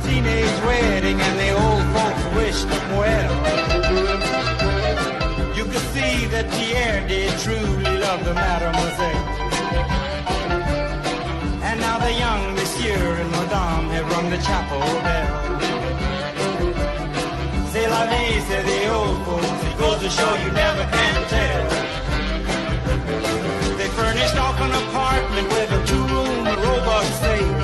teenage wedding and the old folks wished them well. You could see that Pierre did truly love the mademoiselle. And now the young monsieur and madame have rung the chapel bell. C'est la vie, say the old folks, it goes to show you never can tell. They furnished off an apartment with a two-room robot safe.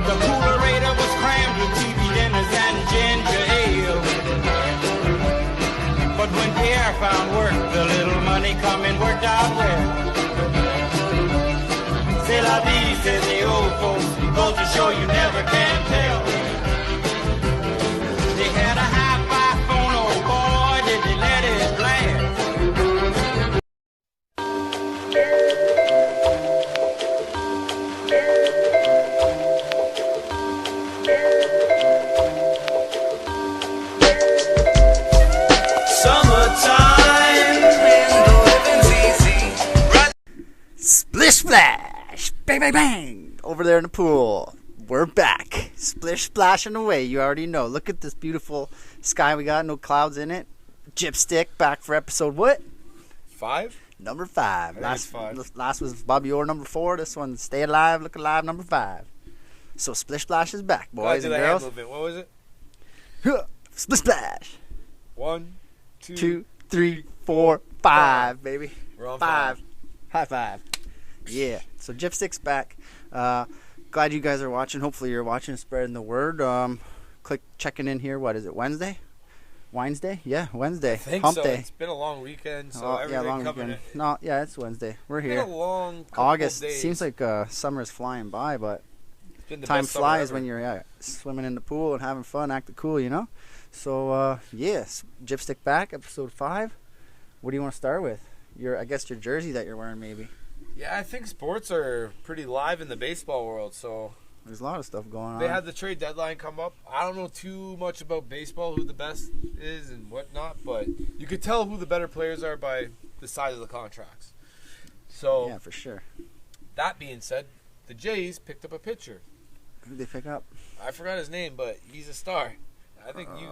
The coolerator was crammed with TV dinners and ginger ale. But when Pierre found work, the little money coming worked out well. C'est la vie, say the old folks, it goes to show you never can tell. They had a hi-fi phone, oh boy, did they let it blast. Summertime and the living's easy. Splish splash! Bang bang bang! Over there in the pool. We're back. Splish splashing away. You already know. Look at this beautiful sky we got. No clouds in it. Jipstick back for episode what? 5? Number 5. Last was Bobby Orr number 4. This one, Stay Alive, Look Alive, number 5. So Splish Splash is back, boys and girls. What was it? Splish Splash. 1, 2, 3, 4, 5, baby. We're on 5. High five. Yeah. So Jipstick's back. Glad you guys are watching. Hopefully you're watching, spreading the word. Click checking in here. What is it? Wednesday? Yeah, Wednesday. I think Hump so. Day. It's been a long weekend, so everything long coming weekend. in. No, yeah, it's Wednesday. We're It's here. been a long couple August. of days. Seems like summer's flying by, but It's been the time best summer flies ever. when you're swimming in the pool and having fun, acting cool, you know? So, yes, Jipstick back, episode 5. What do you want to start with? I guess your jersey that you're wearing, maybe. Yeah, I think sports are pretty live in the baseball world, so There's a lot of stuff going on. they had the trade deadline come up. I don't know too much about baseball, who the best is and whatnot, but you could tell who the better players are by the size of the contracts. So, Yeah, for sure. that being said, the Jays picked up a pitcher. Who'd they pick up? I forgot his name, but he's a star. I think you...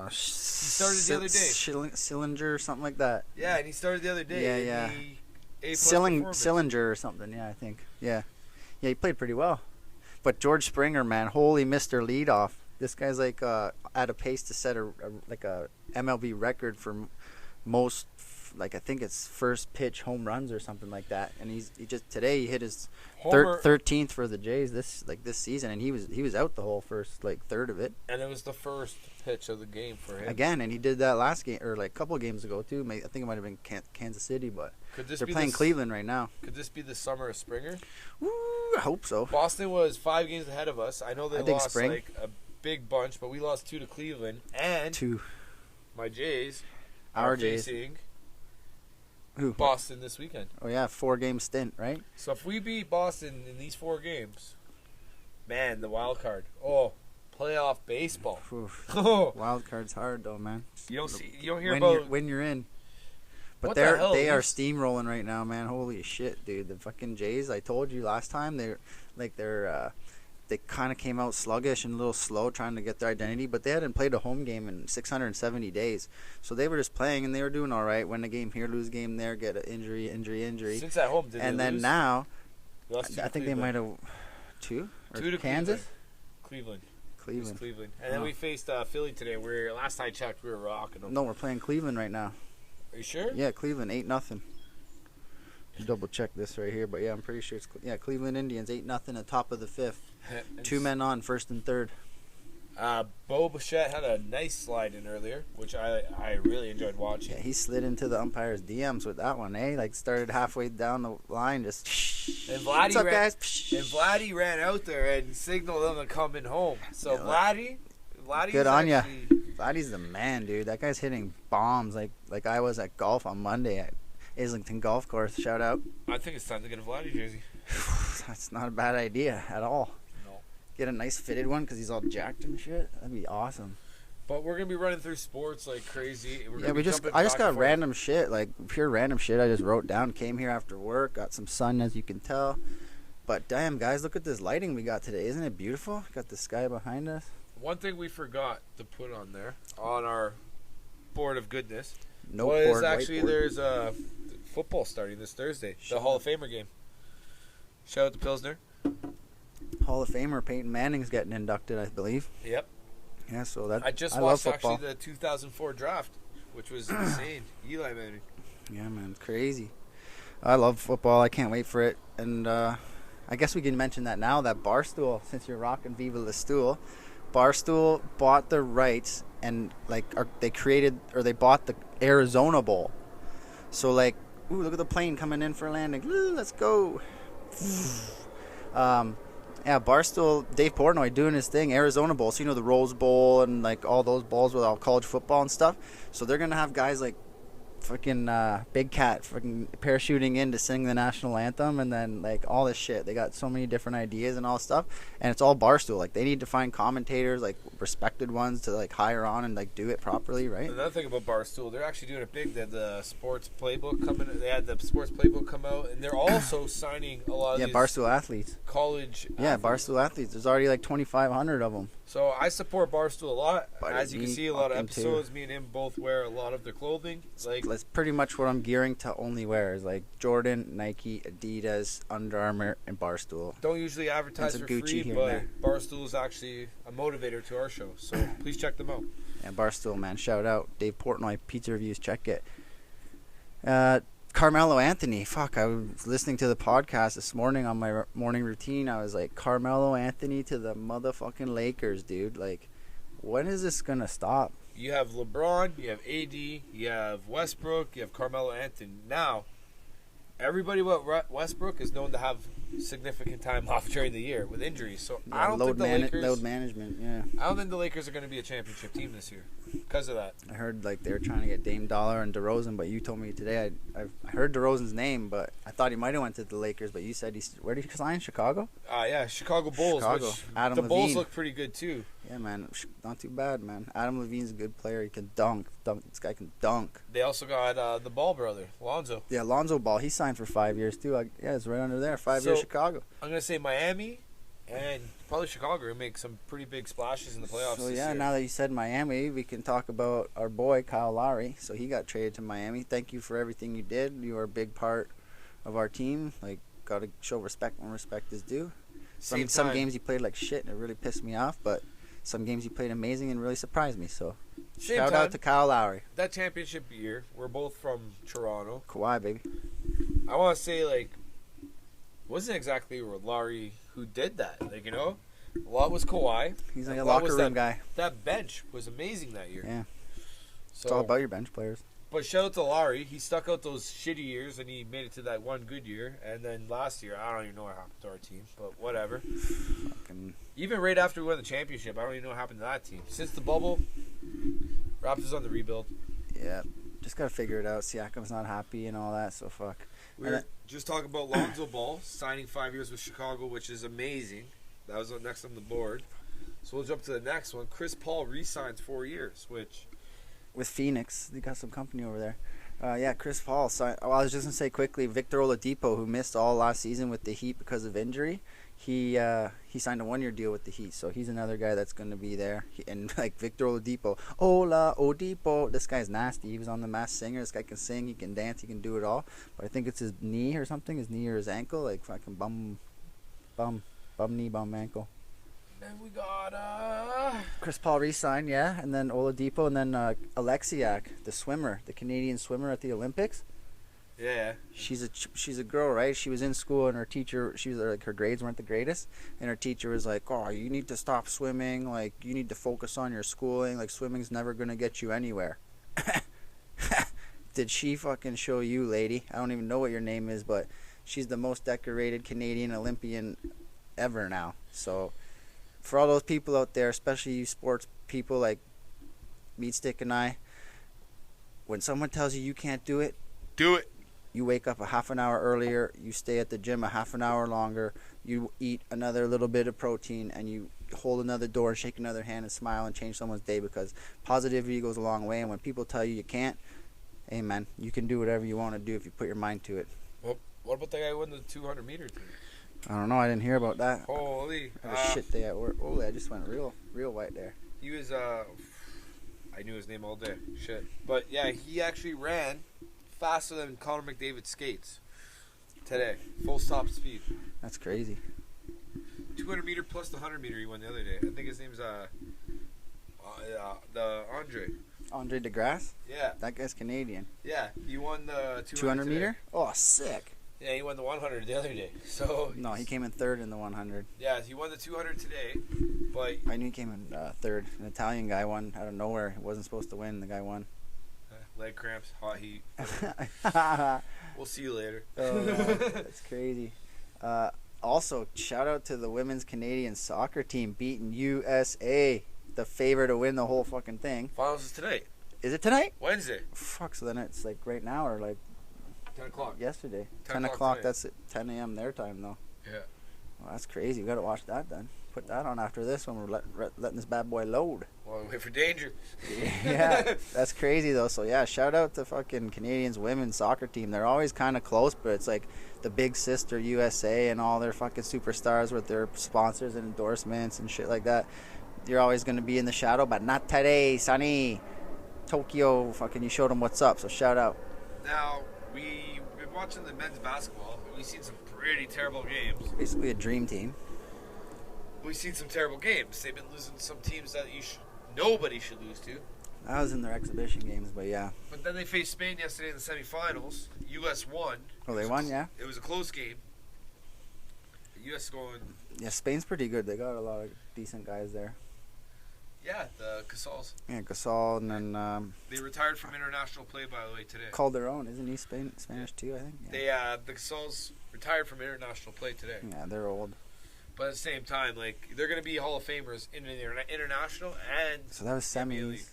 He started the other day. Sillinger or something like that. Yeah, and he started the other day. Yeah, and yeah. he A-plus performance. Sillinger or something, yeah, I think. Yeah. Yeah, he played pretty well. But George Springer, man, holy Mr. Leadoff. This guy's like at a pace to set a MLB record for most, like I think it's first pitch home runs or something like that. And he today he hit his 13th for the Jays this season, and he was out the whole first third of it. And it was the first pitch of the game for him. Again, and he did that last game or a couple of games ago too. I think it might have been Kansas City, but they're playing Cleveland right now. Could this be the summer of Springer? Woo, I hope so. Boston was 5 games ahead of us. I know they lost a big bunch, but we lost 2 to Cleveland and 2. My Jays. Our are Jays. facing Who? Boston this weekend. Oh yeah, 4-game stint, right? So if we beat Boston in these 4 games, man, the wild card. Oh, playoff baseball. Oof. Oh, Wild card's hard though, man. you don't hear about when you're in. But What the hell? they are steamrolling right now, man. Holy shit, dude! The fucking Jays. I told you last time they kind of came out sluggish and a little slow trying to get their identity, but they hadn't played a home game in 670 days. So they were just playing and they were doing all right. Win a game here, lose a game there, get an injury. since at home. Did And they then lose? now, They lost 2 to I think they Cleveland. might have 2 or 2 to Kansas, Cleveland. Cleveland. Cleveland. And then we faced Philly today. Last I checked, we were rocking them. No, we're playing Cleveland right now. Are you sure? Yeah, Cleveland 8-0. Double check this right here, but yeah, I'm pretty sure it's Cleveland Indians 8-0 at top of the 5th. 2 men on, first and third. Bo Bichette had a nice slide in earlier, which I really enjoyed watching. Yeah, he slid into the umpire's DMs with that one, eh? Started halfway down the line, just. And What's up, guys? And Vladdy ran out there and signaled them to come in home. So Yeah, Vladdy. Good on ya. actually, Vladdy's the man, dude. That guy's hitting bombs like I was at golf on Monday at Islington Golf Course. Shout out. I think it's time to get a Vladdy jersey. That's not a bad idea at all. No. Get a nice fitted one because he's all jacked and shit. That'd be awesome. But we're gonna be running through sports like crazy. I just got random shit, like pure random shit. I just wrote down. Came here after work, got some sun, as you can tell. But damn, guys, look at this lighting we got today. Isn't it beautiful? Got the sky behind us. One thing we forgot to put on there on our board of goodness Board, was actually whiteboard. there's football starting this Thursday. The Hall of Famer game. Shout out to Pilsner. Hall of Famer Peyton Manning's getting inducted, I believe. Yep. Yeah, so that I just love watched football. actually the 2004 draft, which was insane. Eli Manning. Yeah, man, crazy. I love football. I can't wait for it. And I guess we can mention that now, that Barstool, since you're rocking Viva La Stool, Barstool bought the rights and they bought the Arizona Bowl. So like, ooh, look at the plane coming in for landing. Ooh, let's go. Yeah, Barstool, Dave Portnoy doing his thing, Arizona Bowl. So, the Rose Bowl and, like, all those bowls with all college football and stuff. So they're going to have guys like freaking Big Cat freaking parachuting in to sing the national anthem and then, like, all this shit. They got so many different ideas and all stuff. And it's all Barstool. Like, they need to find commentators, like, respected ones to, like, hire on and, like, do it properly, right? Another thing about Barstool, they're actually doing it big. They had the sports playbook coming. They had the sports playbook come out, and they're also signing a lot of these Barstool athletes. college. Yeah, athletes. Barstool athletes. There's already, like, 2,500 of them. So I support Barstool a lot. But As you can me see, a lot of fucking too. episodes, me and him both wear a lot of their clothing. Like, That's pretty much what I'm gearing to only wear is like Jordan, Nike, Adidas, Under Armour, and Barstool. don't usually advertise And for some Gucci free, here but and Barstool is actually a motivator to our show. So please check them out. And Barstool, man, shout out. Dave Portnoy, Pizza Reviews, check it. Carmelo Anthony, fuck, I was listening to the podcast this morning on my morning routine. I was like, Carmelo Anthony to the motherfucking Lakers, dude. Like, when is this going to stop? You have LeBron, you have AD, you have Westbrook, you have Carmelo Anthony. Now, everybody but Westbrook is known to have significant time off during the year with injuries. So I don't think the Lakers. Load management, yeah. I don't think the Lakers are going to be a championship team this year because of that. I heard like they were trying to get Dame Dollar and DeRozan, but you told me today I heard DeRozan's name, but I thought he might have went to the Lakers. But you said where did he sign? Chicago? Yeah, Chicago Bulls. Chicago. Which Adam the Bulls Levine. look pretty good too. Yeah, man, not too bad, man. Adam Levine's a good player. He can dunk. This guy can dunk. They also got the Ball brother, Lonzo. Yeah, Lonzo Ball. He signed for 5 years too. Yeah, it's right under there. 5 years Chicago. I'm gonna say Miami and probably Chicago will make some pretty big splashes in the playoffs. So this yeah, year. now that you said Miami, we can talk about our boy Kyle Lowry. So he got traded to Miami. Thank you for everything you did. You were a big part of our team. Like, got to show respect when respect is due. Some games he played like shit and it really pissed me off, but some games he played amazing and really surprised me. So shout out to Kyle Lowry. That championship year, we're both from Toronto. Kawhi, baby. I want to say, like, wasn't exactly Lowry who did that. Like, a lot was Kawhi. He's like a lot locker was room guy. That bench was amazing that year. Yeah. So, It's all about your bench players. But shout out to Lowry. He stuck out those shitty years, and he made it to that one good year. And then last year, I don't even know what happened to our team, but whatever. Fucking Even right after we won the championship, I don't even know what happened to that team. Since the bubble, Raptors on the rebuild. yeah. Just gotta figure it out. Siakam's not happy and all that, so fuck. We were just talking about Lonzo Ball signing 5 years with Chicago, which is amazing. That was next on the board. So we'll jump to the next one. Chris Paul re-signs 4 years, which... With Phoenix, they got some company over there. Yeah, Chris Paul signed. I was just gonna say quickly, Victor Oladipo, who missed all last season with the Heat because of injury, he signed a 1-year deal with the Heat, so he's another guy that's gonna be there. And like Victor Oladipo, Oladipo, this guy's nasty. He was on The Masked Singer. This guy can sing, he can dance, he can do it all. But I think it's his knee or something, his knee or his ankle, like fucking bum knee, bum ankle. And we got Chris Paul re-signed, yeah, and then Oladipo, and then Alexiak, the swimmer, the Canadian swimmer at the Olympics. Yeah. She's a girl, right? She was in school, and her teacher, she was like, her grades weren't the greatest, and her teacher was like, "Oh, you need to stop swimming. Like, you need to focus on your schooling. Like, swimming's never gonna get you anywhere." Did she fucking show you, lady? I don't even know what your name is, but she's the most decorated Canadian Olympian ever now. So, for all those people out there, especially you sports people like Meatstick and I, when someone tells you you can't do it, Do it. you wake up a half an hour earlier, you stay at the gym a half an hour longer, you eat another little bit of protein, and you hold another door, shake another hand, and smile and change someone's day, because positivity goes a long way. And when people tell you you can't, hey man, you can do whatever you want to do if you put your mind to it. Well, what about the guy who won the 200 meter team? I don't know. I didn't hear about that. Holy. I had a shit day at work. Oh, I just went real white there. He was, I knew his name all day. Shit. But, yeah, he actually ran faster than Connor McDavid skates today. Full stop speed. That's crazy. 200 meter plus the 100 meter he won the other day. I think his name's, the Andre. Andre DeGrasse? Yeah. That guy's Canadian. Yeah. He won the 200 today. meter? Oh, sick. Yeah, he won the 100 the other day. So No, he came in third in the 100. Yeah, he won the 200 today, but I knew he came in third. An Italian guy won out of nowhere. He wasn't supposed to win. The guy won. leg cramps, hot heat. We'll see you later. Oh, that's crazy. Also, shout out to the women's Canadian soccer team beating USA, the favorite to win the whole fucking thing. Finals is tonight. Is it tonight? Wednesday. Fuck, so then it's like right now or like 10 o'clock. yesterday. 10 10 o'clock o'clock, tonight. that's at 10 a.m. their time though. Yeah. Well, that's crazy. We got to watch that then. Put that on after this when we're letting this bad boy load. Well, wait for danger. Yeah, that's crazy though. So yeah, shout out to fucking Canadians women's soccer team. They're always kind of close, but it's like the big sister USA and all their fucking superstars with their sponsors and endorsements and shit like that. You're always going to be in the shadow, but not today, Sonny. Tokyo, fucking, you showed them what's up, so shout out. Now, we've been watching the men's basketball. We've seen some pretty terrible games. Basically a dream team. We've seen some terrible games. They've been losing to some teams that nobody should lose to. I was in their exhibition games, but yeah. But then they faced Spain yesterday in the semifinals. U.S. won. Oh, they won, yeah? It was a close game. The U.S. going... Yeah, Spain's pretty good. They got a lot of decent guys there. Yeah, the Casals. Yeah, Gasol and then They retired from international play, by the way, today. Calderon. Isn't he Spanish too, I think? Yeah. The Casals retired from international play today. Yeah, they're old. But at the same time, like, they're going to be Hall of Famers in the international and... So that was NBA League. semis.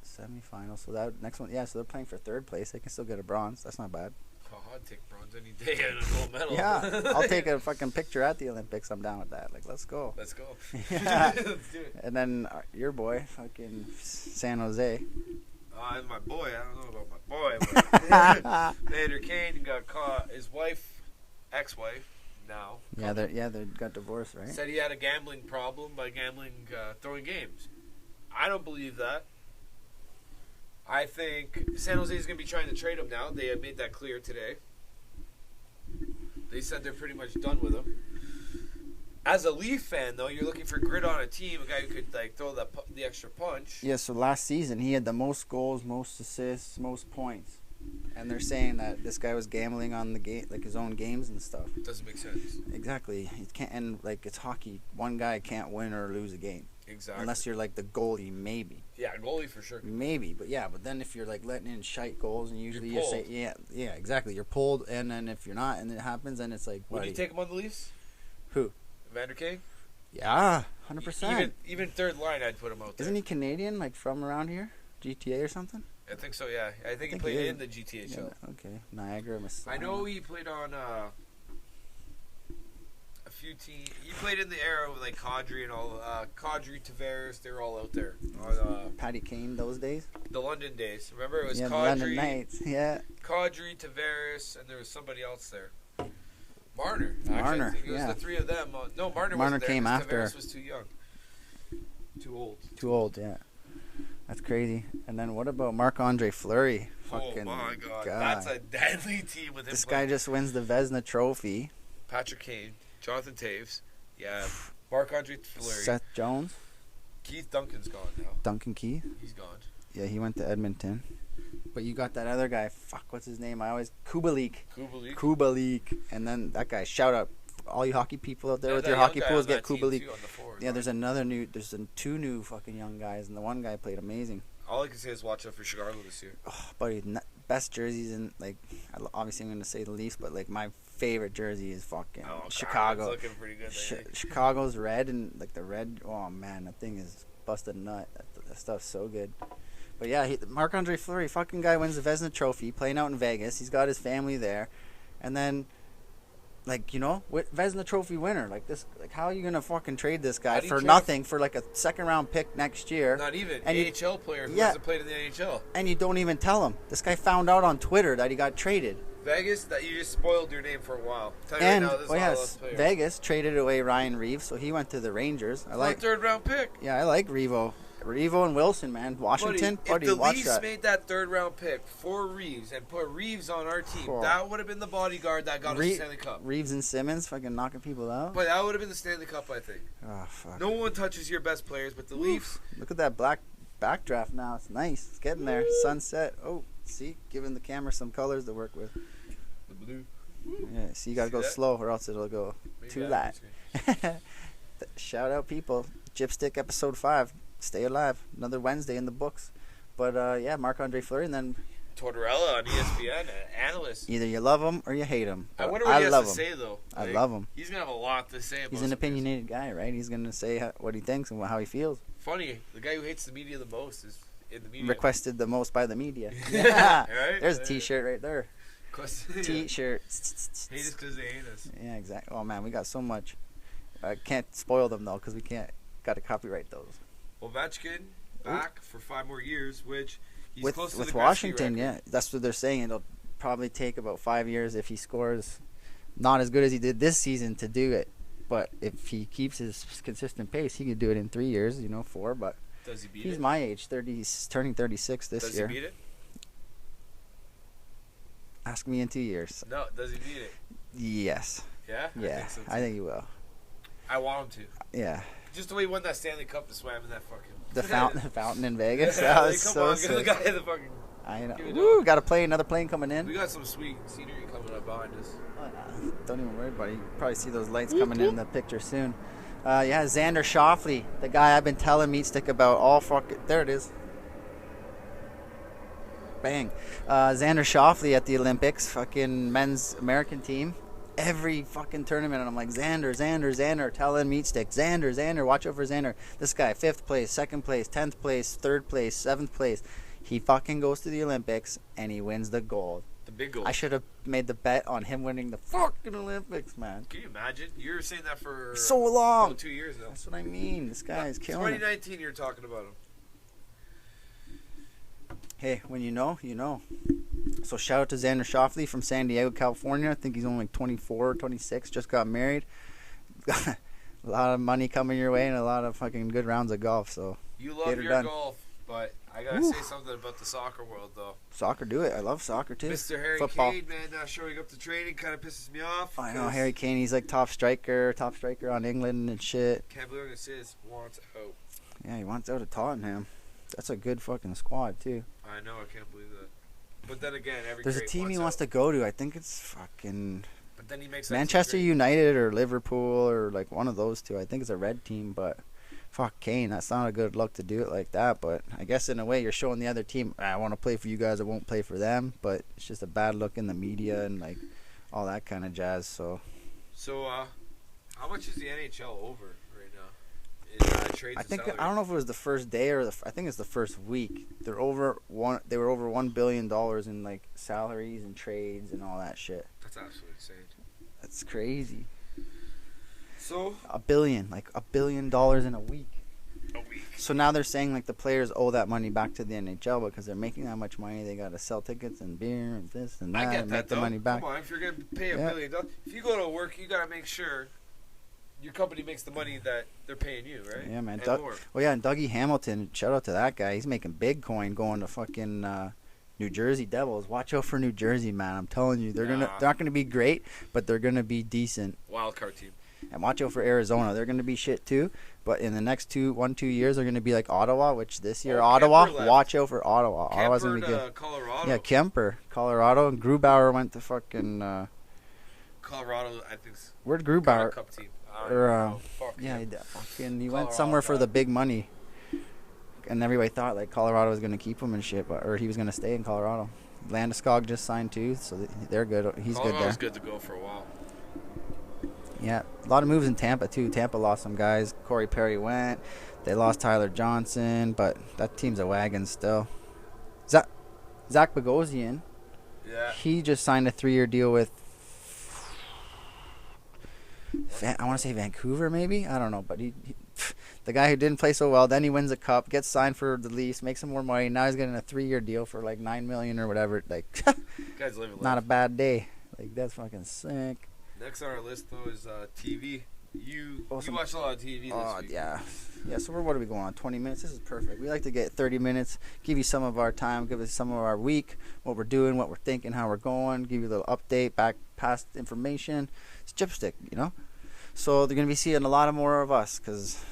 So semifinal. So that next one, yeah. So they're playing for third place. They can still get a bronze. That's not bad. Oh, I'd take bronze any day and a gold medal. Yeah, I'll take a fucking picture at the Olympics. I'm down with that. Like, let's go. Let's go. Yeah. Let's do it. And then your boy, fucking San Jose. And my boy, I don't know about my boy, but Vander Kane got caught. His wife, ex-wife, now. Yeah, they got divorced, right? Said he had a gambling problem by gambling, throwing games. I don't believe that. I think San Jose is going to be trying to trade him now. They have made that clear today. They said they're pretty much done with him. As a Leaf fan, though, you're looking for grit on a team, a guy who could like throw the extra punch. Yeah, so last season he had the most goals, most assists, most points. And they're saying that this guy was gambling on the game, like his own games and stuff. Doesn't make sense. Exactly. It can't, and like it's hockey. One guy can't win or lose a game. Exactly. Unless you're like the goalie, maybe. Yeah, goalie for sure. Maybe, but then if you're like letting in shite goals and usually You're you say yeah, exactly. You're pulled, and then if you're not, and it happens, then it's like, Would you take him on the Leafs? Who? Vander Kane? Yeah, 100%. Even third line, I'd put him out there. Isn't he Canadian, like from around here, GTA or something? I think so. Yeah, I think he think played he is. in the GTA Yeah, show. okay, Niagara. I know he played on a few teams. He played in the era with like Kadri and all. Kadri, Tavares, they were all out there on Patty Kane those days. the London days. Remember, it was Yeah, the London Kadri, Knights. Yeah. Kadri, Tavares, and there was somebody else there. Marner. Marner, I think it was yeah. the three of them. No, Marner Marner wasn't there came 'cause after. Tavares was too young. Too old. Too old, yeah. That's crazy. And then what about Marc-Andre Fleury? Oh Fucking my God. That's a deadly team with him. This playing. guy just wins the Vezina Trophy. Patrick Kane, Jonathan Taves, yeah, Marc-Andre Fleury. Seth Jones, Keith Duncan's gone now. Duncan Keith. He's gone. Yeah, he went to Edmonton. But you got that other guy. Fuck, what's his name? Kubalik. Kubalik. Kubalik. And then that guy. Shout out all you hockey people out there with that your young hockey guy pools. on Get that team, Kubalik. too, on the forward Yeah, line. there's two new fucking young guys, and the one guy played amazing. All I can say is watch out for Chicago this year. Oh, buddy, best jerseys in like. Obviously, I'm gonna say the Leafs, but like my favorite jersey is fucking Chicago. It's looking pretty good. Chicago's red and like the red. Oh man, that thing is busted nut. That stuff's so good. But yeah, Marc-Andre Fleury, fucking guy wins the Vezina Trophy, playing out in Vegas. He's got his family there, and then, like Vezina Trophy winner, like this, like how are you gonna fucking trade this guy for nothing for like a second round pick next year? Not even and AHL player who hasn't played in the NHL. And you don't even tell him. This guy found out on Twitter that he got traded. Vegas, that you just spoiled your name for a while. Tell you And right now, this is all those players. Vegas traded away Ryan Reeves, so he went to the Rangers. I For like a third-round pick. Yeah, I like Revo and Wilson, man. Washington, Buddy, if the watch Leafs that. made that third-round pick for Reeves and put Reeves on our team, Oh. that would have been the bodyguard that got us the Stanley Cup. Reeves and Simmons fucking knocking people out. But that would have been the Stanley Cup, I think. Oh fuck! No one touches your best players, but the Leafs. Look at that black backdraft now. It's nice. It's getting there. Sunset. Oh, see, giving the camera some colors to work with. The blue. Yeah, so you gotta See go that? slow, or else it'll go Maybe too that light. Shout out, people. Jipstick episode 5. Stay alive. Another Wednesday in the books. But yeah, Marc-Andre Fleury, and then Tortorella on ESPN, analyst. either you love him or you hate him. I wonder what he has love to him. say, though. I love him. He's going to have a lot to say about He's an some opinionated guy, right? He's gonna say what he thinks and how he feels. Funny, the guy who hates the media the most is in the media. Requested the most by the media. Right? There's a T-shirt right there. T-shirt. T-shirt. Hate us because they hate us. Yeah, exactly. Oh man, we got so much. I can't spoil them though, because we can't. Got to copyright those. Ovechkin back for 5 more years, which he's with close to with the Gretzky Washington, record. yeah, that's what they're saying. It'll probably take about 5 years if he scores not as good as he did this season to do it. But if he keeps his consistent pace, he could do it in 3 years. 4. But Does he beat he's it? my age, 30. He's turning 36 this Does year. he beat it? Ask me in 2 years. No. Does he beat it? Yes. Yeah? Yeah, I think he will. I want him to. Yeah. Just the way he won that Stanley Cup and swam in that fucking... The fountain in Vegas. Yeah, That like, was come so on, give the sick. guy the fucking... I know. give it Woo! up. Got a plane. Another plane coming in. We got some sweet scenery coming up behind us. Don't even worry about it. You can probably see those lights coming in the picture soon. Yeah, Xander Schauffele, the guy I've been telling Meatstick about all fucking... There it is. Bang. Xander Schauffele at the Olympics, fucking men's American team. Every fucking tournament, and I'm like, Xander, telling Meatstick, Xander, watch out for Xander. This guy, 5th place, 2nd place, 10th place, 3rd place, 7th place. He fucking goes to the Olympics, and he wins the gold. The big goal. I should have made the bet on him winning the fucking Olympics, man. Can you imagine? You were saying that for... So long. about 2 years now. That's what I mean. This guy is killing it. 2019, you're talking about him. Hey, when you know, you know. So shout out to Xander Schauffele from San Diego, California. I think he's only like 24, 26. Just got married. Got a lot of money coming your way and a lot of fucking good rounds of golf. So You love Get her your done. golf, but I gotta Woo. say something about the soccer world, though. soccer, do it. I love soccer too. Mr. Harry Football. Kane, man, not showing up to training kind of pisses me off. I know 'cause Harry Kane. He's like top striker on England and shit. Can't believe I'm gonna say this. Wants out. Yeah, he wants out of Tottenham. That's a good fucking squad too. I know, I can't believe that. But then again, every There's a great team he wants out. to go to. I think it's fucking But then he makes that Manchester team United or Liverpool or like one of those two. I think it's a red team, but fuck Kane. That's not a good look to do it like that. But I guess in a way you're showing the other team, I want to play for you guys. I won't play for them. But it's just a bad look in the media and like all that kind of jazz. So So, how much is the NHL over right now? In trades I and think salary? I don't know if it was the first day or I think it's the first week. They were over $1 billion in like salaries and trades and all that shit. That's absolutely insane. That's crazy. So, $1 billion in a week. a week. So now they're saying like the players owe that money back to the NHL because they're making that much money. They got to sell tickets and beer and this and that I get and that, make the though. money back. Come on, if you're going to pay $1 Yeah. billion, if you go to work, you got to make sure your company makes the money that they're paying you, right? Yeah, man. And more. Well, yeah, and Dougie Hamilton. Shout out to that guy. He's making big coin going to fucking New Jersey Devils. Watch out for New Jersey, man. I'm telling you, they're not gonna be great, but they're gonna be decent. Wild card team. And watch out for Arizona. They're gonna be shit too. But in the next 2 years, they're gonna be like Ottawa, which this year Ottawa. Kemper left. Watch out for Ottawa. Ottawa's gonna be Kemper good. to Colorado. Yeah, Kemper, Colorado, and Grubauer went to fucking. Colorado, I think. Where'd Got a Grubauer? cup team. Or Fuck yeah, him. he went Colorado somewhere for guy. the big money. And everybody thought like Colorado was gonna keep him and shit, or he was gonna stay in Colorado. Landeskog just signed too, so they're good. He's good there. Colorado's good to go for a while. Yeah, a lot of moves in Tampa too. Tampa lost some guys. Corey Perry went. They lost Tyler Johnson, but that team's a wagon still. Zach Bogosian, Yeah. he just signed a 3-year deal with. I want to say Vancouver, maybe. I don't know, but the guy who didn't play so well, then he wins a cup, gets signed for the Leafs, makes some more money. Now he's getting a 3-year deal for like $9 million or whatever. Like, Guys living not a life. bad day. Like, that's fucking sick. Next on our list though is TV. You Awesome. watched a lot of TV this week. Yeah. Yeah, so what are we going on? 20 minutes? This is perfect. We like to get 30 minutes, give you some of our time, give us some of our week, what we're doing, what we're thinking, how we're going, give you a little update, past information. It's Jipstick, you know? So they're going to be seeing a lot of more of us because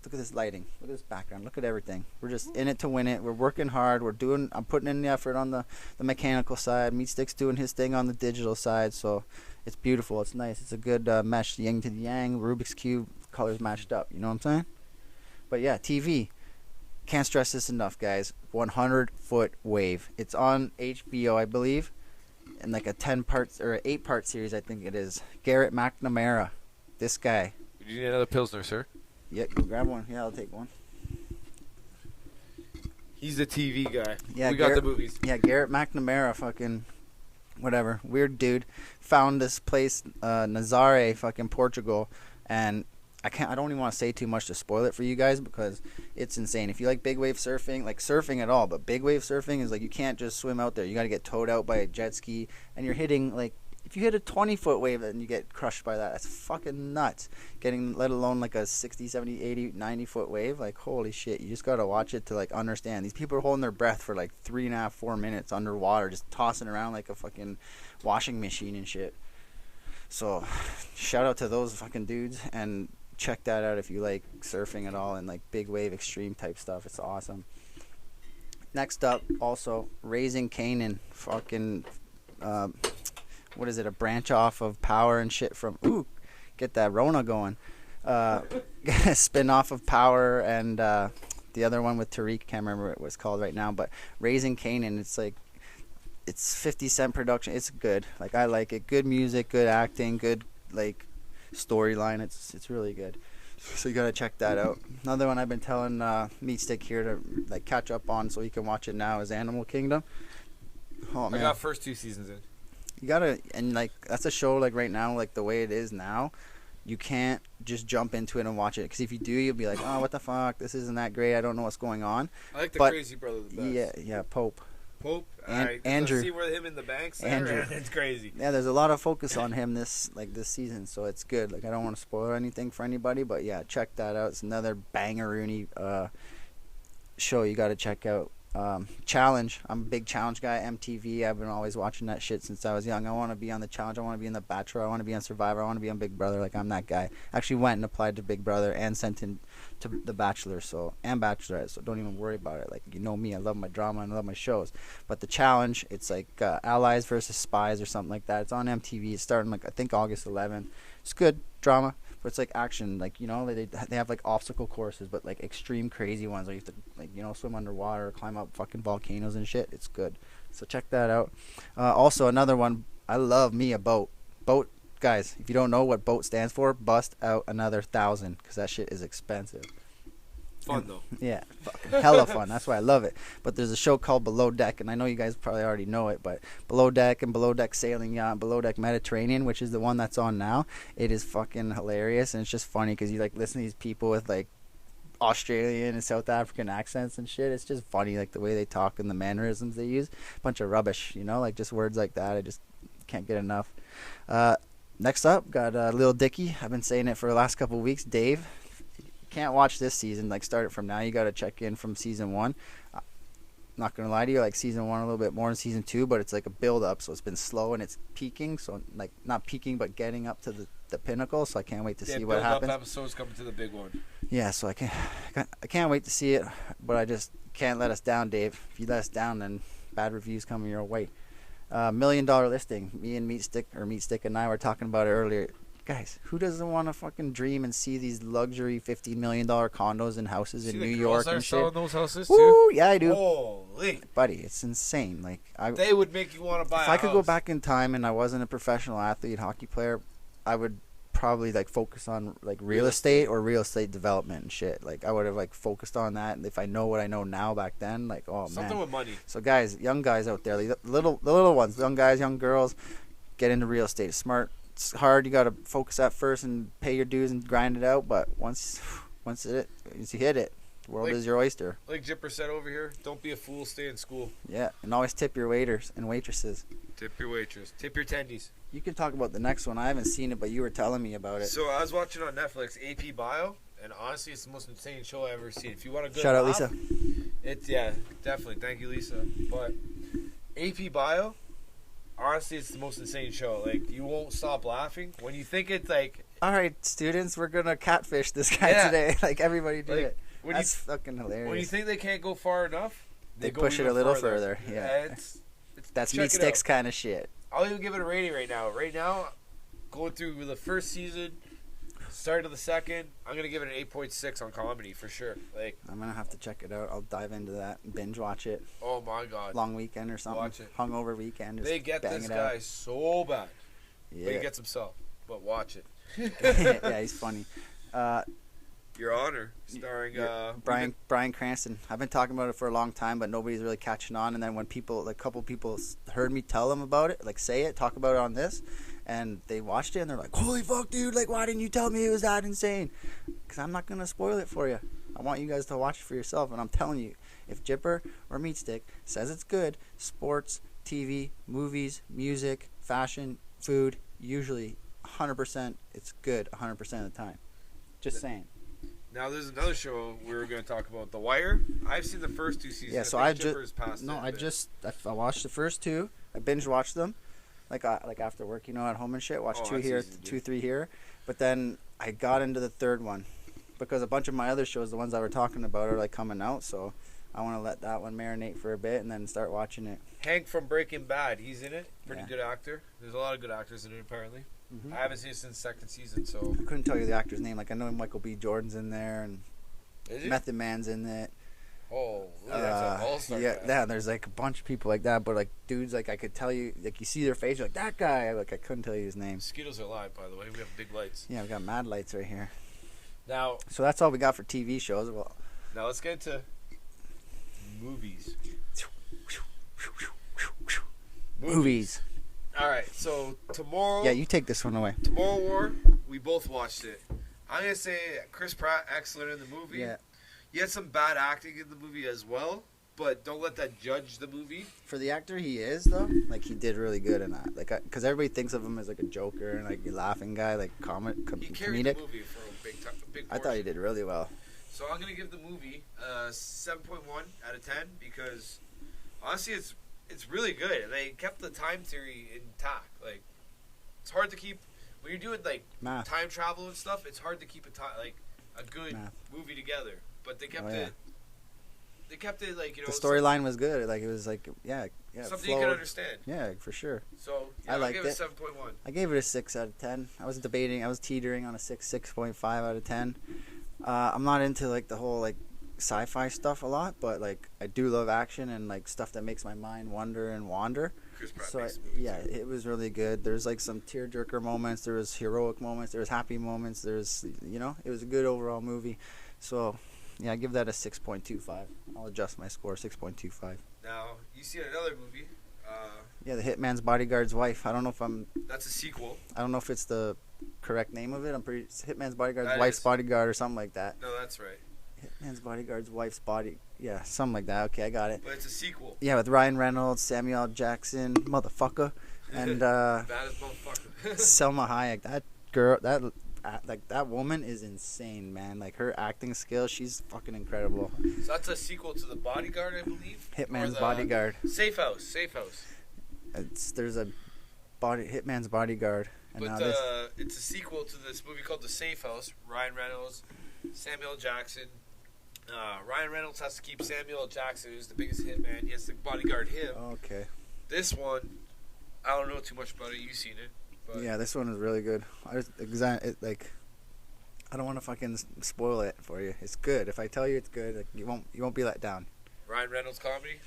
look at this lighting. Look at this background. Look at everything. We're just in it to win it. We're working hard. I'm putting in the effort on the mechanical side. Meatstick's doing his thing on the digital side. So it's beautiful. It's nice. It's a good mesh, yin to the yang, Rubik's Cube, colors matched up. You know what I'm saying? But yeah, TV. Can't stress this enough, guys. 100-foot wave. It's on HBO, I believe, in like a 10-part or 8-part series, I think it is. Garrett McNamara. This guy. You need another Pilsner, sir? Yeah, go grab one. Yeah, I'll take one. He's the TV guy. Yeah, we got the Garrett- movies. Yeah, Garrett McNamara, fucking whatever, weird dude, found this place, Nazare, fucking Portugal, and I don't even want to say too much to spoil it for you guys because it's insane. If you like big wave surfing, like surfing at all, but big wave surfing is like you can't just swim out there. You got to get towed out by a jet ski, and you're hitting like. If you hit a 20-foot wave and you get crushed by that, that's fucking nuts. Let alone like a 60, 70, 80, 90-foot wave. Like, holy shit. You just got to watch it to, like, understand. These people are holding their breath for, like, 3.5, 4 minutes underwater, just tossing around like a fucking washing machine and shit. So, shout out to those fucking dudes. And check that out if you like surfing at all and, like, big wave extreme type stuff. It's awesome. Next up, also, Raising Canaan. Fucking... what is it, a branch off of Power and shit from, get that Rona going. Spin off of Power and the other one with Tariq, can't remember what it was called right now, but Raising Canaan, it's like, it's 50 Cent production, it's good. Like, I like it. Good music, good acting, good, like, storyline, it's really good. So you gotta check that out. Another one I've been telling Meatstick here to, like, catch up on so you can watch it now is Animal Kingdom. Oh, man. I got first 2 seasons in. You gotta, and like that's a show like right now, like the way it is now, you can't just jump into it and watch it because if you do, you'll be like, oh, what the fuck, this isn't that great, I don't know what's going on. I like the But- crazy brother the best. Yeah, Pope. Pope. Andrew. See where him in the banks. Andrew. It's crazy. Yeah, there's a lot of focus on him this season, so it's good. Like I don't want to spoil anything for anybody, but yeah, check that out. It's another bangeroony show you got to check out. Challenge. I'm a big challenge guy. MTV. I've been always watching that shit since I was young. I want to be on the challenge. I want to be in the Bachelor. I want to be on Survivor. I want to be on Big Brother. Like I'm that guy. Actually went and applied to Big Brother and sent in to the Bachelor. And Bachelorette. So don't even worry about it. Like you know me. I love my drama and I love my shows. But the challenge, it's like Allies versus Spies or something like that. It's on MTV. It's starting like I think August 11th. It's good drama. But it's like action, like, you know, they have like obstacle courses, but like extreme crazy ones where you have to, like, you know, swim underwater or climb up fucking volcanoes and shit. It's good. So check that out. Also, another one, I love me a boat. Boat, guys, if you don't know what boat stands for, bust out another 1,000 because that shit is expensive. Fun though. Yeah, fucking hella fun. That's why I love it. But there's a show called Below Deck, and I know you guys probably already know it, but Below Deck and Below Deck Sailing Yacht, Below Deck Mediterranean, which is the one that's on now, it is fucking hilarious, and it's just funny because you like listen to these people with like Australian and South African accents and shit. It's just funny, like the way they talk and the mannerisms they use. Bunch of rubbish, you know, like just words like that. I just can't get enough. Next up, got Lil Dicky. I've been saying it for the last couple of weeks. Dave. Can't watch this season, like start it from now. You got to check in from season 1. Not gonna lie to you, like season 1 a little bit more than season 2, but it's like a build up, so it's been slow and it's peaking, so like not peaking but getting up to the pinnacle, so I can't wait to see what happens. Episodes coming to the big one. Yeah, so I can't wait to see it, but I just can't let us down, Dave. If you let us down, then bad reviews coming your way. $1 Million Listing. Me and Meatstick and I were talking about it earlier. Guys, who doesn't want to fucking dream and see these luxury $15 million condos and houses in New York and shit? Selling those houses Woo, too? yeah, I do. Holy. Buddy, it's insane. Like They would make you want to buy if a I could go house. back in time and I wasn't a professional athlete, hockey player, I would probably like focus on like real estate or real estate development and shit. Like I would have like focused on that, and if I know what I know now back then, like Something man. with money. So guys, young guys out there, the little ones, young guys, young girls, get into real estate. It's smart. It's hard. You got to focus at first and pay your dues and grind it out. But once Once you hit it, the world is your oyster. Like Jipper said over here, don't be a fool, stay in school. Yeah, and always tip your waiters and waitresses. Tip your waitress. Tip your tendies. You can talk about the next one. I haven't seen it, but you were telling me about it. So I was watching on Netflix, AP Bio, and honestly, it's the most insane show I've ever seen. If you want a good Shout out, laugh, Lisa. It's, yeah, definitely. Thank you, Lisa. But AP Bio, honestly, it's the most insane show. Like, you won't stop laughing. When you think it's like... All right, students, we're going to catfish this guy today. Like, everybody do Like, it. when That's fucking hilarious. When you think they can't go far enough, they go push it even a little further. Yeah. That's check meat it sticks out. kind of shit. I'll even give it a rating right now. Right now, going through the first season, start of the second, I'm going to give it an 8.6 on comedy for sure. Like, I'm going to have to check it out. I'll dive into that and binge watch it. oh my God. Long weekend or something. Watch it. Hungover weekend. Just They get bang this it guy out. so bad. Yeah. But he gets himself. But watch it. Yeah, he's funny. Your Honor, starring Brian Cranston. I've been talking about it for a long time, but nobody's really catching on. And then when people, like a couple people heard me tell them about it, like say it, talk about it on this, and they watched it and they're like, holy fuck, dude, like why didn't you tell me it was that insane? Because I'm not going to spoil it for you. I want you guys to watch it for yourself. And I'm telling you, if Jipper or Meat Stick says it's good, sports, TV, movies, music, fashion, food, usually 100% it's good 100% of the time. Just saying. Now there's another show we were going to talk about, The Wire. I've seen the first two seasons. Yeah, so I I think Jipper's passed it a bit. I watched the first two. I binge watched them, like after work, at home and shit. Watched two that's here, easy to do. 2, 3 here. But then I got into the third one because a bunch of my other shows, the ones I were talking about, are like coming out. So I want to let that one marinate for a bit and then start watching it. Hank from Breaking Bad, he's in it. Pretty Yeah. good actor. There's a lot of good actors in it, apparently. Mhm. I haven't seen it since second season, so... I couldn't tell you the actor's name. Like I know Michael B. Jordan's in there and Is he? Method Man's in it. Oh, that's an all-star yeah, cast. yeah. There's like a bunch of people like that, but like dudes, like I could tell you, like you see their face, you're like that guy. Like I couldn't tell you his name. Mosquitoes are live, by the way. We have big lights. Yeah, we got mad lights right here. Now, So that's all we got for TV shows. Well, let's get into movies. movies. All right, so tomorrow... Yeah, you take this one away. Tomorrow War, we both watched it. I'm going to say Chris Pratt, excellent in the movie. Yeah. He had some bad acting in the movie as well, but don't let that judge the movie. For the actor he is though, like he did really good in that. Like, cause everybody thinks of him as like a joker and like a laughing guy, like He carried comedic. the movie for a big time. I thought he did really well. So I'm going to give the movie 7.1 out of 10 because honestly it's really good. They kept the time theory intact. Like it's hard to keep when you're doing like Math. time travel and stuff. It's hard to keep a good Math. movie together. But they kept Oh, yeah. it. They kept it like The storyline was good. Like it was like yeah. something you flowed. can understand. Yeah, for sure. So I liked I'll give it. it 7.1. I gave it a 6 out of 10. I was teetering on a 6.5 out of 10. I'm not into like the whole like sci-fi stuff a lot, but like I do love action and like stuff that makes my mind wonder and wander. Chris Pratt So makes the movie yeah, too. it was really good. There's like some tearjerker moments. There was heroic moments. There was happy moments. There's it was a good overall movie. So yeah, I give that a 6.25. I'll adjust my score 6.25. Now you see another movie. Yeah, The Hitman's Bodyguard's Wife. I don't know That's a sequel. if it's the correct name of it. I'm pretty Hitman's Bodyguard's That Wife's is. Bodyguard or something like that. No, that's right. Hitman's Bodyguard's Wife's Body. Yeah, something like that. Okay, I got it. But it's a sequel. Yeah, with Ryan Reynolds, Samuel L. Jackson, motherfucker, and Baddest motherfucker. Selma Hayek. That girl, that woman is insane, man. Like her acting skills, she's fucking incredible. So that's a sequel to The Bodyguard, I believe. Hitman's Or the Bodyguard. Safe House. Safe House. There's a Hitman's Bodyguard, and now But this. it's a sequel to this movie called The Safe House. Ryan Reynolds, Samuel L. Jackson. Ryan Reynolds has to keep Samuel L. Jackson, who's the biggest hitman. He has to bodyguard him. Okay. This one, I don't know too much about it. You've seen it. But Yeah, this one is really good. I don't want to fucking spoil it for you. It's good. If I tell you it's good, like, you won't be let down. Ryan Reynolds comedy.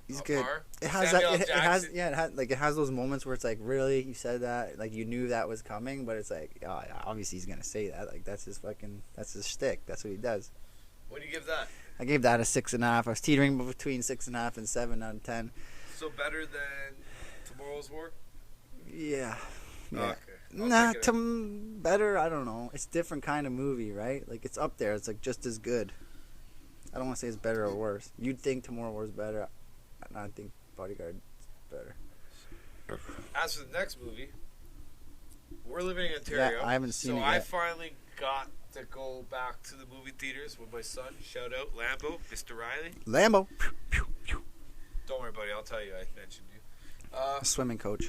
He's On good. par? It has Samuel that. L. Jackson. It has those moments where it's like, really, you said that, like you knew that was coming, but it's like, oh, yeah, obviously he's gonna say that. Like that's his shtick. That's what he does. What do you give that? I gave that a 6.5. I was teetering between 6.5 and 7 out of 10. So better than Tomorrow's War? Yeah. Yeah. Okay. Nah, better. I don't know. It's different kind of movie, right? Like it's up there. It's like just as good. I don't want to say it's better or worse. You'd think Tomorrow War's better. And I think Bodyguard's better. As for the next movie, we're living in Ontario. Yeah, I haven't seen it So yet. I finally got to go back to the movie theaters with my son. Shout out Lambo, Mr. Riley. Lambo. Don't worry, buddy. I'll tell you. I mentioned you. Swimming coach.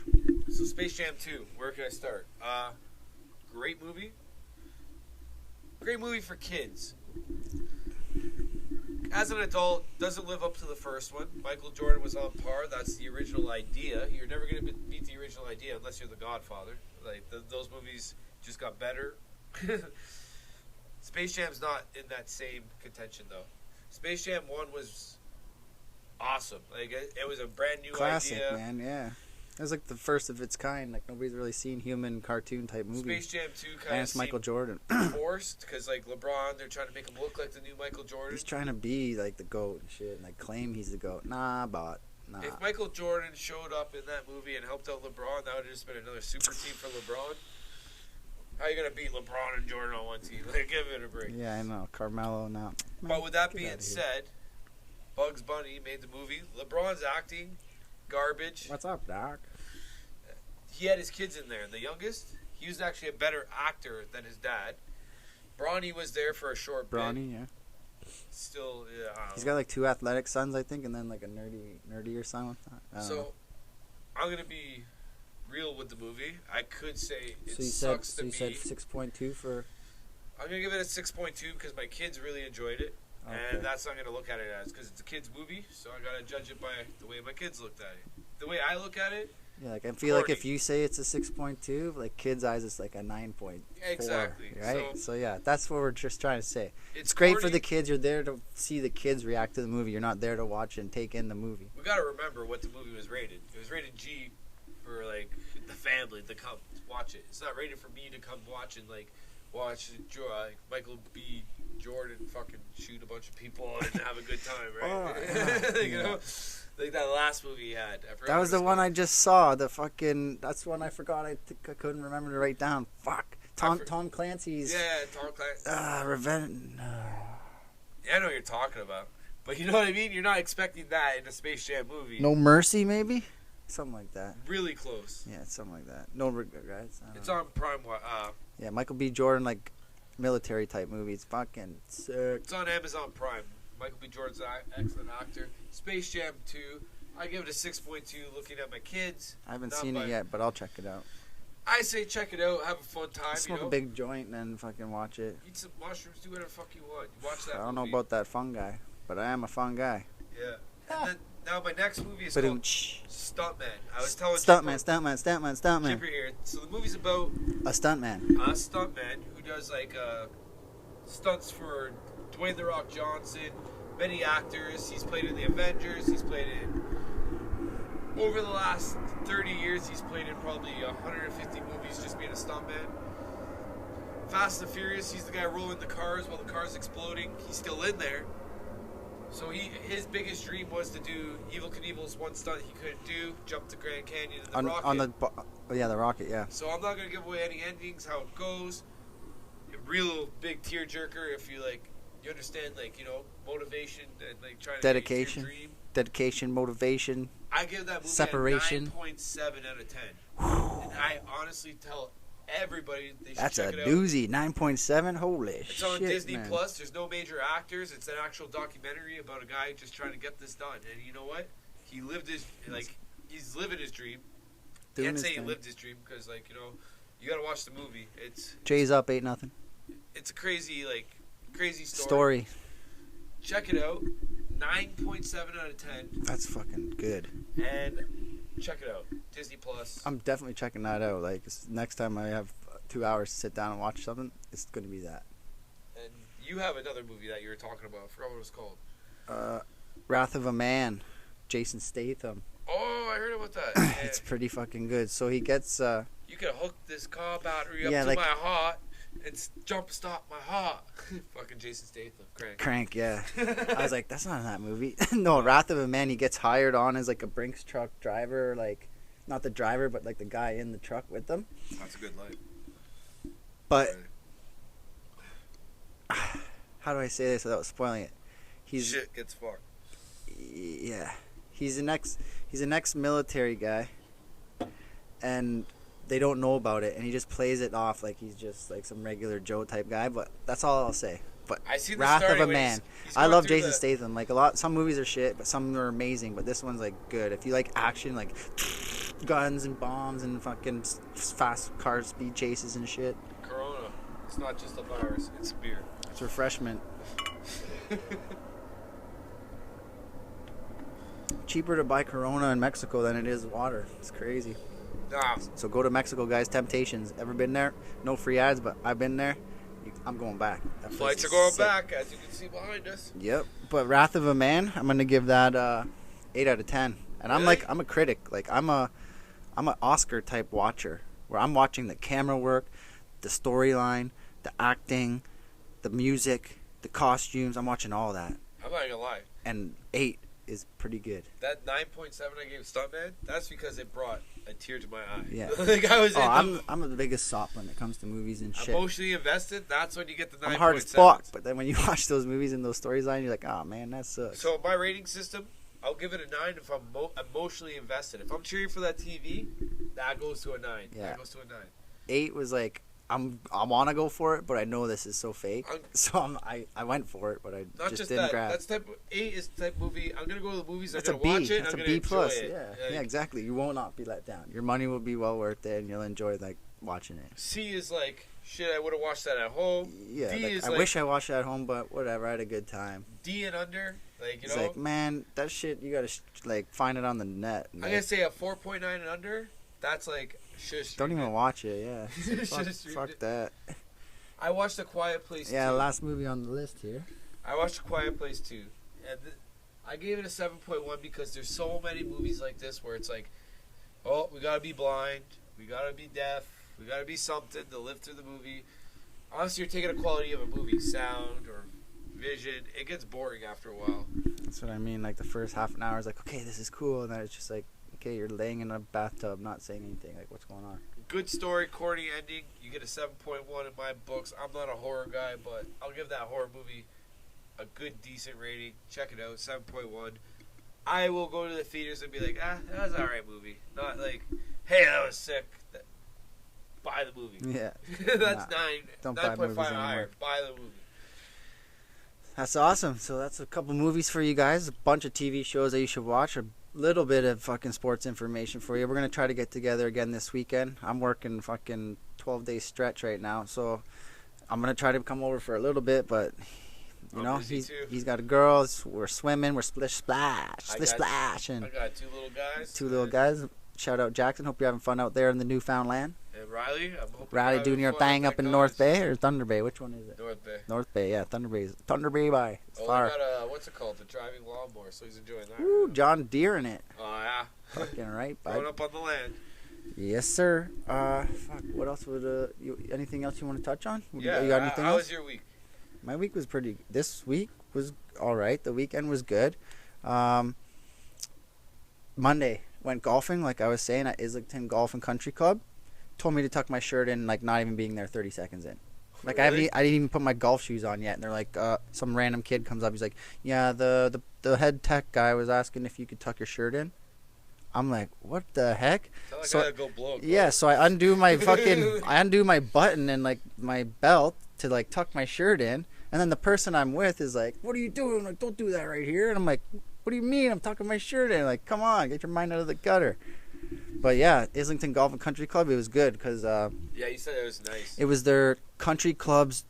So Space Jam 2. Where can I start? Great movie. Great movie for kids. As an adult, doesn't live up to the first one. Michael Jordan was on par. That's the original idea. You're never going to beat the original idea unless you're The Godfather. Like those movies just got better. Space Jam's not in that same contention though. Space Jam 1 was awesome. Like it was a brand new Classic, idea. man. Yeah. It was like the first of its kind. Like nobody's really seen human cartoon type movie. Space Jam 2 kind And of it's Michael Jordan. forced because like LeBron, they're trying to make him look like the new Michael Jordan. He's trying to be like the GOAT and shit, and like claim he's the GOAT. Nah. If Michael Jordan showed up in that movie and helped out LeBron, that would have just been another super team for LeBron. How are you gonna beat LeBron and Jordan on one team? Like, give it a break. Yeah, I know. Carmelo now. But with that being said, Bugs Bunny made the movie. LeBron's acting garbage. What's up, Doc? He had his kids in there. The youngest, he was actually a better actor than his dad. Bronny was there for a short bit. Bronny, yeah. Still, yeah. I don't He's know. got like 2 athletic sons, I think, and then like a nerdier son with that. I don't know. So, I'm gonna be real with the movie. I could say it So you sucks said, to so me. you said 6.2 for. I'm gonna give it a 6.2 because my kids really enjoyed it, Okay. and that's what I'm gonna look at it as because it's a kids' movie. So I gotta judge it by the way my kids looked at it. The way I look at it, Yeah, like I feel like if corny. you say it's a 6.2, like kids' eyes, it's like a 9.4. Exactly. Right. So So yeah, that's what we're just trying to say. it's It's great for corny. the kids. You're there to see the kids react to the movie. You're not there to watch and take in the movie. We gotta remember what the movie was rated. It was rated G for like the family to come watch it. It's not rated for me to come watch and like watch Michael B. Jordan fucking shoot a bunch of people and have a good time, right? Oh, Like, you know, like that last movie he had. I forgot That what was it's the one called. I just saw. The fucking. That's one I forgot. I couldn't remember to write down. Fuck. Tom Clancy's. Yeah, Tom Clancy. Revenge. Yeah, I know what you're talking about. But you know what I mean? You're not expecting that in a Space Jam movie. No Mercy, maybe. Something like that. Really close. Yeah, something like that. No regrets. I don't It's know. on Prime. Yeah, Michael B. Jordan, like military type movies. Fucking sick. It's on Amazon Prime. Michael B. Jordan's an excellent actor. Space Jam 2. I give it a 6.2 looking at my kids. I haven't Not seen by- it yet, but I'll check it out. I say check it out. Have a fun time. Smoke you know? a big joint and then fucking watch it. Eat some mushrooms. Do whatever the fuck you want. Watch that I don't know movie. about that fun guy, but I am a fun guy. Yeah. And then, now my next movie is But called Stuntman. I was telling stuntman. Chipper here. So the movie's about A stuntman. a stuntman who does like stunts for Dwayne The Rock Johnson, many actors. He's played in the Avengers. He's played in over the last 30 years. He's played in probably 150 movies just being a stuntman. Fast and Furious. He's the guy rolling the cars while the car's exploding. He's still in there. So his biggest dream was to do Evel Knievel's one stunt he couldn't do, jump the Grand Canyon in the rocket. The rocket, yeah. So I'm not gonna give away any endings, how it goes. A real big tearjerker if you like, you understand like motivation and like trying to Dedication. get your dream. Dedication, motivation. I give that movie Separation. a 9.7 out of 10, and I honestly tell everybody they should That's check a it out. doozy. 9.7. Holy shit. It's on Disney man. Plus. There's no major actors. It's an actual documentary about a guy just trying to get this done. And you know what? He lived his he's living his dream. Doing Can't his say he thing. lived his dream because you gotta watch the movie. Jay's up 8-0. It's a crazy crazy Story. Check it out. 9.7 out of 10. That's fucking good. And check it out. Disney Plus. I'm definitely checking that out. Like next time I have 2 hours to sit down and watch something, it's gonna be that. And you have another movie that you were talking about. I forgot what it was called. Wrath of a Man. Jason Statham. Oh, I heard about that. Yeah. It's pretty fucking good. So he gets You could hook this car battery up Yeah, to like- my heart and jump stop my heart. Fucking Jason Statham, Crank, yeah. I was like, that's not in that movie. No, Wrath of a Man. He gets hired on as like a Brinks truck driver, like Not the driver, but like the guy in the truck with them. That's a good life. But how do I say this without spoiling it? Shit gets fucked. Yeah, he's an ex-military guy, and they don't know about it, and he just plays it off like he's just like some regular Joe type guy. But that's all I'll say. But I see the Wrath of starting a when Man. he's I going love through Jason the- Statham. Like some movies are shit, but some are amazing. But this one's like good. If you like action, like guns and bombs and fucking fast car speed chases and shit, Corona. It's not just a virus. It's beer. it's refreshment. Cheaper to buy Corona in Mexico than it is water. It's crazy. Nah. So go to Mexico, guys. Temptations. Ever been there? No free ads, but I've been there. I'm going back. That place Flights is are going sick. back, as you can see behind us. Yep. But Wrath of a Man, I'm gonna give that 8 out of 10. And Really? I'm a critic. Like I'm an Oscar type watcher, where I'm watching the camera work, the storyline, the acting, the music, the costumes. I'm watching all that. I'm not gonna lie. And 8 is pretty good. That 9.7 I gave Stuntman, that's because it brought a tear to my eye. Yeah. Like I was I'm the biggest sop when it comes to movies and shit. emotionally invested. That's when you get the 9.7. I'm hard as fuck, but then when you watch those movies and those storylines, you're like, oh man, that sucks. So my rating system, I'll give it a 9 if I'm emotionally invested. If I'm cheering for that TV, that goes to a 9. Yeah. That goes to a 9. 8 was like, I want to go for it, but I know this is so fake, I'm- so I went for it, but I Not just just didn't that. grab. That's type. 8 is the type of movie. I'm gonna go to the movies. That's I'm a gonna B. watch it. That's I'm a gonna B plus. enjoy it. Yeah, Like, yeah, exactly. You will not be let down. Your money will be well worth it, and you'll enjoy like watching it. C is like shit. I would have watched that at home. Yeah, D like, is I like wish I watched it at home, but whatever. I had a good time. D and under. Like you It's know. like, man, that shit you gotta like find it on the net. I'm Like, gonna say a 4.9 and under. That's like should don't even watch it. Yeah, Should've fuck, streamed fuck it. that. I watched A Quiet Place. Yeah, 2. last movie on the list here. I watched A Quiet Place 2. And I gave it a 7.1 because there's so many movies like this where it's like, oh, we gotta be blind, we gotta be deaf, we gotta be something to live through the movie. Honestly, you're taking the quality of a movie, sound or vision. It gets boring after a while. That's what I mean. Like the first half an hour is like, okay, this is cool, and then it's just like, okay, you're laying in a bathtub, not saying anything. Like, what's going on? Good story, corny ending. You get a 7.1 in my books. I'm not a horror guy, but I'll give that horror movie a good, decent rating. Check it out, 7.1. I will go to the theaters and be like, that was an alright movie. Not like, hey, that was sick. Buy the movie. Yeah, That's Nah, 9. don't buy 9.5 movies higher. anymore. Buy the movie. that's awesome. So that's a couple movies for you guys, a bunch of TV shows that you should watch, a little bit of fucking sports information for you. We're gonna try to get together again this weekend. I'm working fucking 12-day stretch right now, so I'm gonna try to come over for a little bit, but you I'm know, busy too. he's got a girl. We're swimming. We're splish splash, I splish got- splash, and I got 2 little guys. 2 little guys. Shout out Jackson. Hope you're having fun out there in the newfound land. And Riley. I'm hoping Riley you're doing your having fun thing at up that in North college. Bay or Thunder Bay. Which one is it? North Bay. North Bay, yeah. Thunder Bay by. It's Oh, far. I got a, what's it called? The driving lawnmower, so he's enjoying that. Ooh, right now. John Deere in it. Oh, yeah. Fucking right, Growing bud. up on the land. Yes, sir. Fuck. What else would anything else you want to touch on? Yeah. You got anything how else? was your week? My week was pretty. This week was all right. The weekend was good. Monday went golfing, like I was saying, at Islington Golf and Country Club. Told me to tuck my shirt in, like not even being there 30 seconds in. Like Really? I didn't even put my golf shoes on yet, and they're like, some random kid comes up. He's like, yeah, the head tech guy was asking if you could tuck your shirt in. I'm like, what the heck? Tell that So- guy to go blow. Yeah, so I undo my button and like my belt to like tuck my shirt in, and then the person I'm with is like, "What are you doing? Like, don't do that right here." And I'm like, "What do you mean? I'm tucking my shirt in." Like, come on, get your mind out of the gutter. But yeah, Islington Golf and Country Club, it was good because Yeah, you said it was nice. it was their country club's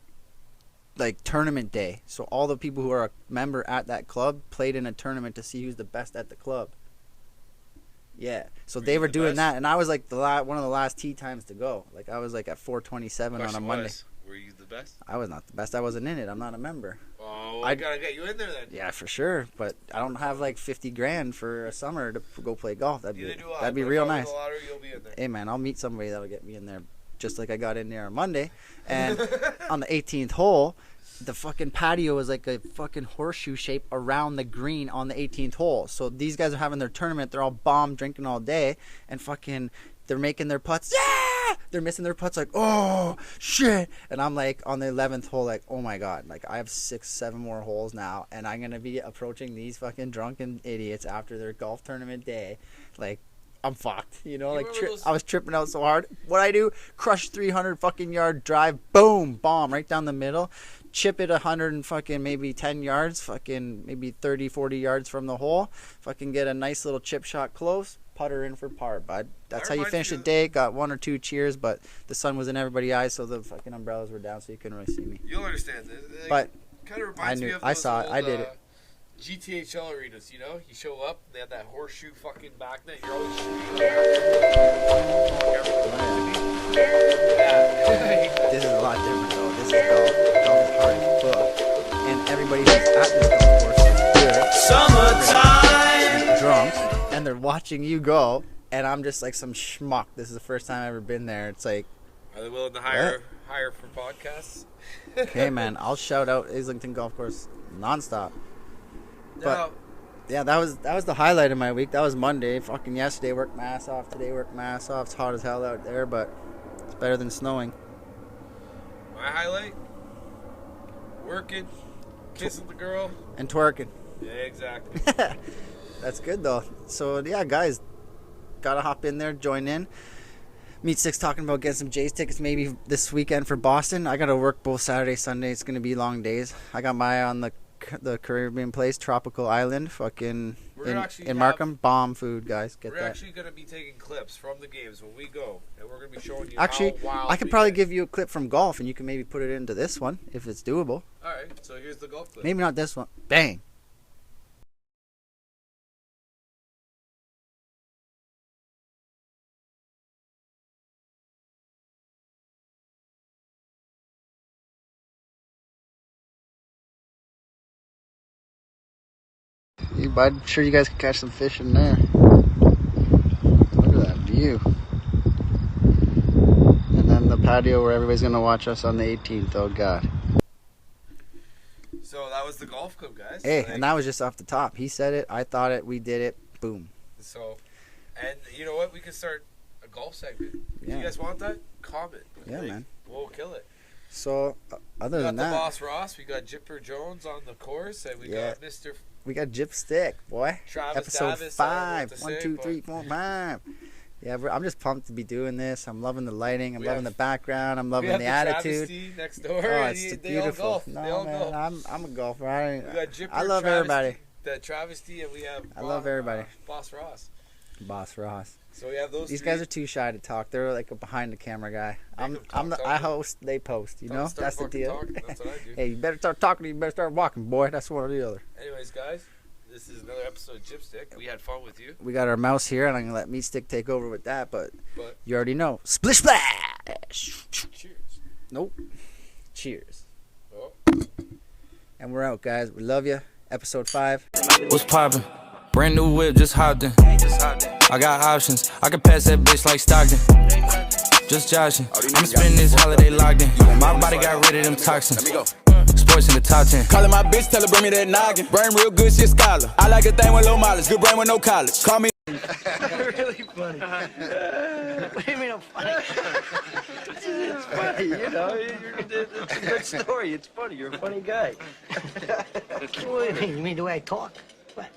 like tournament day. So all the people who are a member at that club played in a tournament to see who's the best at the club. Yeah, so Were they you were the doing best? that, and I was like one of the last tee times to go. Like I was like at 4:27 on a Question Monday. was, were you the best? I was not the best. I wasn't in it. I'm not a member. Oh, I- I gotta get you in there then. Yeah, for sure. But I don't have like 50 grand for a summer to go play golf. That'd Neither be do I. that'd be but if real I win nice. The lottery, you'll be in there. Hey man, I'll meet somebody that'll get me in there, just like I got in there on Monday. And on the 18th hole, the fucking patio is like a fucking horseshoe shape around the green on the 18th hole. So these guys are having their tournament. They're all bombed, drinking all day, and fucking they're making their putts. Yeah, they're missing their putts. Like, oh shit! And I'm like on the 11th hole, like, oh my god, like I have 6, 7 more holes now, and I'm gonna be approaching these fucking drunken idiots after their golf tournament day, like. I'm fucked, you know, like I was tripping out so hard. What I do, crush 300 fucking yard drive, boom, bomb right down the middle, chip it 100 and fucking maybe 10 yards, fucking maybe 30, 40 yards from the hole, fucking get a nice little chip shot close, putter in for par, bud. That's how you finish the day. Got 1 or 2 cheers, but the sun was in everybody's eyes, so the fucking umbrellas were down, so you couldn't really see me. You'll understand this. But kind of reminds me of those I saw it, old, I did it. GTHL arenas, you know? You show up, they have that horseshoe fucking back net, you're always shooting. This is a lot different though. This is golf. Golf is hard as fuck. And everybody who's at this golf course is good. Summertime. And drunk. And they're watching you go. And I'm just like some schmuck. This is the first time I've ever been there. It's like... Are they willing to hire for podcasts? Okay, man. I'll shout out Islington Golf Course nonstop. But... Now, yeah, that was the highlight of my week. That was Monday. Fucking yesterday worked my ass off. Today worked my ass off. It's hot as hell out there, but it's better than snowing. my highlight, working, kissing the girl. And twerking. Yeah, exactly. That's good, though. So, yeah, guys, gotta hop in there, join in. Meet Six talking about getting some Jays tickets maybe this weekend for Boston. I gotta work both Saturday, Sunday. It's gonna be long days. I got my eye on the Caribbean place, Tropical Island, fucking in Markham. Bomb food, guys. Get that. We're actually gonna be taking clips from the games when we go, and we're gonna be showing you. Actually, how wild I could probably give you a clip from golf, and you can maybe put it into this one if it's doable. All right, so here's the golf clip. Maybe not this one. Bang. I'm sure you guys can catch some fish in there. Look at that view. And then the patio where everybody's going to watch us on the 18th. Oh, God. So that was the golf club, guys. Hey, and that was just off the top. He said it. I thought it. We did it. Boom. So, and you know what? We can start a golf segment. Yeah. If you guys want that, comment. Yeah, man. We'll kill it. So, other than that. We got the Boss Ross. We got Jipper Jones on the course. And we got Mr. We got Jipstick, boy. Travis Episode Davis, 5. 1, 2, 3, 4, 5. Yeah, I'm just pumped to be doing this. I'm loving the lighting. I'm loving the background. I'm loving the attitude. Travesty next door. Oh, it's beautiful. All golf. No, man, I'm a golfer. We got Jipper, I love Travesty, everybody. The Travesty, and we have I love everybody. Boss Ross. Boss Ross. So we have those. These guys are too shy to talk. They're like a behind the camera guy. I host, they post. You know, that's the deal. That's what I do. Hey, you better start talking. You better start walking, boy. That's one or the other. Anyways, guys, this is another episode of Jipstick. We had fun with you. We got our mouse here, and I'm gonna let Meat Stick take over with that. But you already know. Splish splash. Cheers. Nope. Cheers. Oh. And we're out, guys. We love you. Episode 5. What's poppin'? Brand new whip, just hopped in. I got options. I can pass that bitch like Stockton. Just joshing. I'm spending this holiday locked in. My body got rid of them toxins. Sports in the top 10. Calling my bitch, tell her bring me that noggin. Brain real good, shit scholar. I like a thing with low mileage. Good brain with no college. Call me. Really funny. What do you mean I'm funny? It's funny, you know. It's a good story. It's funny. You're a funny guy. What do you mean? You mean the way I talk? What?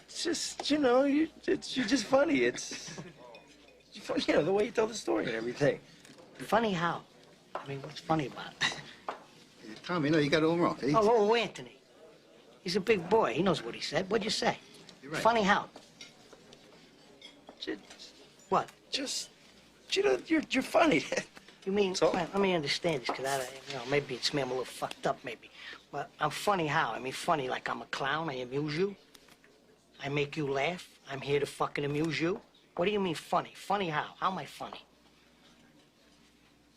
It's just, you know, you're just funny. It's funny, you know, the way you tell the story and everything. Funny how? I mean, what's funny about it? Tommy, no, you got it all wrong. Oh, Anthony. He's a big boy. He knows what he said. What'd you say? You're right. Funny how? What? Just, you know, you're funny. You mean, So? well, let me understand this, because you know, maybe it's me, I'm a little fucked up, maybe. But I'm funny how? I mean, funny like I'm a clown, I amuse you. I make you laugh. I'm here to fucking amuse you. What do you mean funny? Funny how? How am I funny?